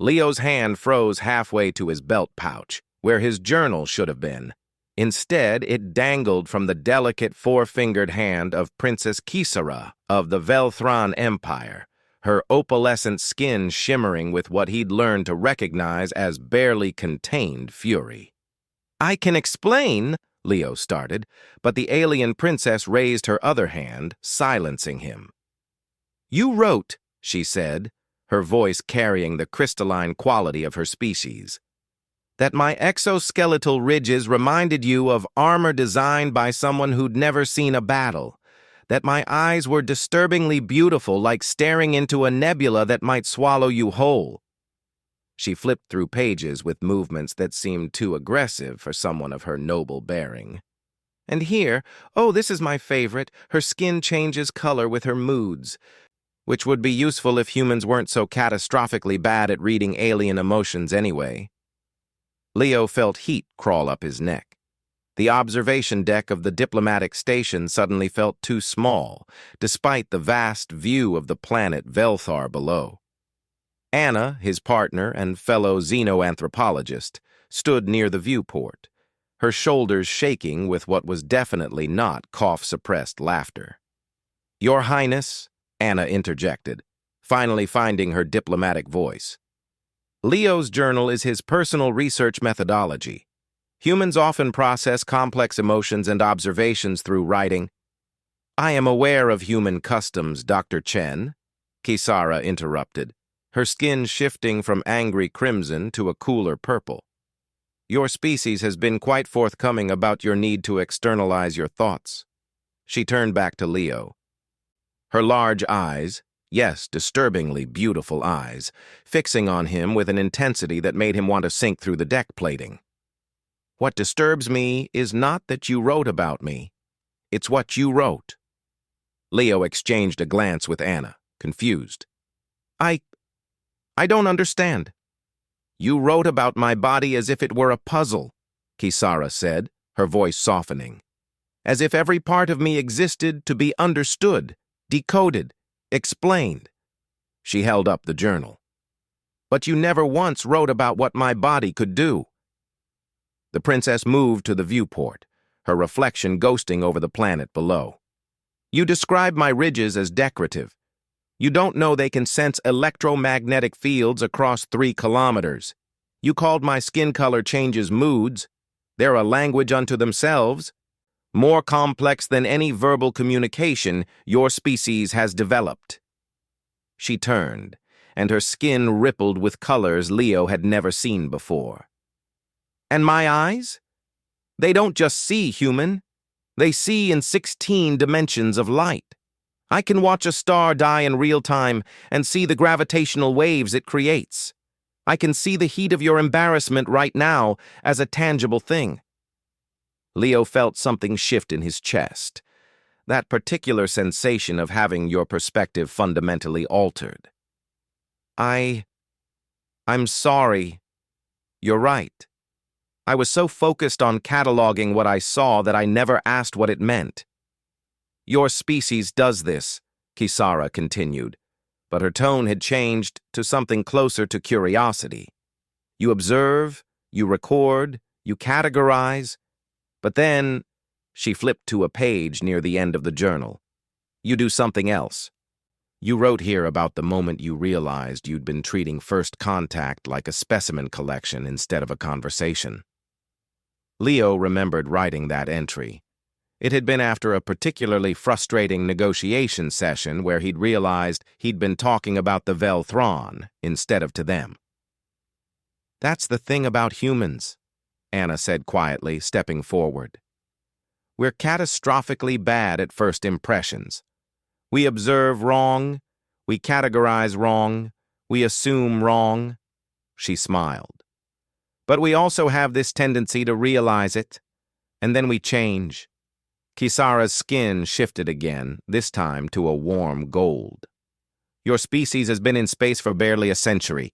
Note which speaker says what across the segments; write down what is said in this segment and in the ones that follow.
Speaker 1: Leo's hand froze halfway to his belt pouch, where his journal should have been. Instead, it dangled from the delicate four-fingered hand of Princess Kisara of the Velthron Empire, her opalescent skin shimmering with what he'd learned to recognize as barely contained fury. "I can explain," Leo started, but the alien princess raised her other hand, silencing him. "You wrote," she said, her voice carrying the crystalline quality of her species, "that my exoskeletal ridges reminded you of armor designed by someone who'd never seen a battle, that my eyes were disturbingly beautiful, like staring into a nebula that might swallow you whole." She flipped through pages with movements that seemed too aggressive for someone of her noble bearing. "And here, oh, this is my favorite, her skin changes color with her moods, which would be useful if humans weren't so catastrophically bad at reading alien emotions anyway." Leo felt heat crawl up his neck. The observation deck of the diplomatic station suddenly felt too small, despite the vast view of the planet Velthar below. Anna, his partner and fellow xenoanthropologist, stood near the viewport, her shoulders shaking with what was definitely not cough-suppressed laughter. "Your Highness," Anna interjected, finally finding her diplomatic voice. "Leo's journal is his personal research methodology. Humans often process complex emotions and observations through writing." "I am aware of human customs, Dr. Chen," Kisara interrupted, her skin shifting from angry crimson to a cooler purple. "Your species has been quite forthcoming about your need to externalize your thoughts." She turned back to Leo. Her large eyes, yes, disturbingly beautiful eyes, fixing on him with an intensity that made him want to sink through the deck plating. "What disturbs me is not that you wrote about me. It's what you wrote." Leo exchanged a glance with Anna, confused. I don't understand." "You wrote about my body as if it were a puzzle," Kisara said, her voice softening. "As if every part of me existed to be understood, decoded, explained." She held up the journal. "But you never once wrote about what my body could do." The princess moved to the viewport, her reflection ghosting over the planet below. "You describe my ridges as decorative. You don't know they can sense electromagnetic fields across 3 kilometers. You called my skin color changes moods. They're a language unto themselves. More complex than any verbal communication your species has developed." She turned, and her skin rippled with colors Leo had never seen before. "And my eyes? They don't just see human. They see in 16 dimensions of light. I can watch a star die in real time and see the gravitational waves it creates. I can see the heat of your embarrassment right now as a tangible thing." Leo felt something shift in his chest, that particular sensation of having your perspective fundamentally altered. I'm sorry. You're right. I was so focused on cataloging what I saw that I never asked what it meant." "Your species does this," Kisara continued, but her tone had changed to something closer to curiosity. "You observe, you record, you categorize, but then," she flipped to a page near the end of the journal, "you do something else. You wrote here about the moment you realized you'd been treating first contact like a specimen collection instead of a conversation." Leo remembered writing that entry. It had been after a particularly frustrating negotiation session where he'd realized he'd been talking about the Velthron instead of to them. "That's the thing about humans," Anna said quietly, stepping forward. "We're catastrophically bad at first impressions. We observe wrong, we categorize wrong, we assume wrong." She smiled. "But we also have this tendency to realize it, and then we change." Kisara's skin shifted again, this time to a warm gold. "Your species has been in space for barely a century.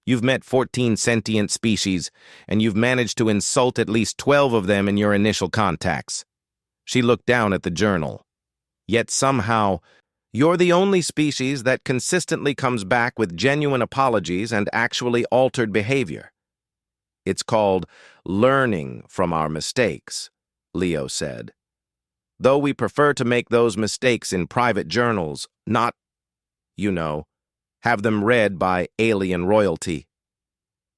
Speaker 1: You've met 14 sentient species, and you've managed to insult at least 12 of them in your initial contacts." She looked down at the journal. "Yet somehow, You're the only species that consistently comes back with genuine apologies and actually altered behavior. It's called learning from our mistakes, Leo said. Though we prefer to make those mistakes in private journals, not, have them read by alien royalty.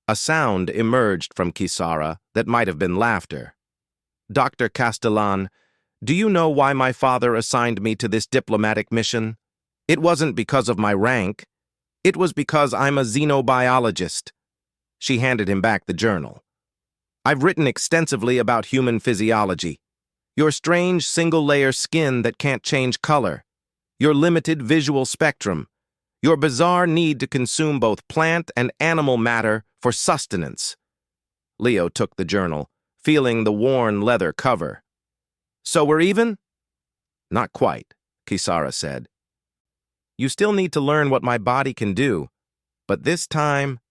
Speaker 1: A sound emerged from Kisara that might have been laughter. Dr. Castellan, do you know why my father assigned me to this diplomatic mission? It wasn't because of my rank. It was because I'm a xenobiologist. She handed him back the journal. I've written extensively about human physiology. Your strange single-layer skin that can't change color. Your limited visual spectrum. Your bizarre need to consume both plant and animal matter for sustenance. Leo took the journal, feeling the worn leather cover. So we're even? Not quite, Kisara said. You still need to learn what my body can do, but this time,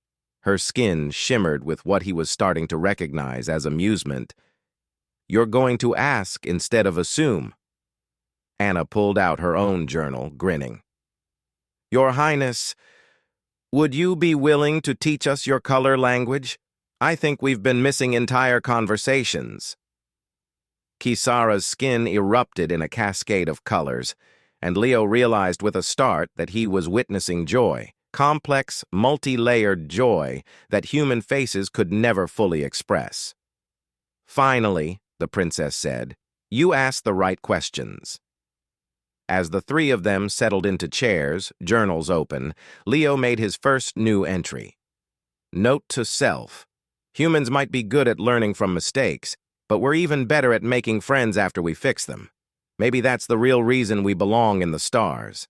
Speaker 1: her skin shimmered with what he was starting to recognize as amusement. You're going to ask instead of assume. Anna pulled out her own journal, grinning. Your Highness, would you be willing to teach us your color language? I think we've been missing entire conversations. Kisara's skin erupted in a cascade of colors, and Leo realized with a start that he was witnessing joy, complex, multi-layered joy that human faces could never fully express. Finally, the princess said, you asked the right questions. As the three of them settled into chairs, journals open, Leo made his first new entry. Note to self. Humans might be good at learning from mistakes, but we're even better at making friends after we fix them. Maybe that's the real reason we belong in the stars.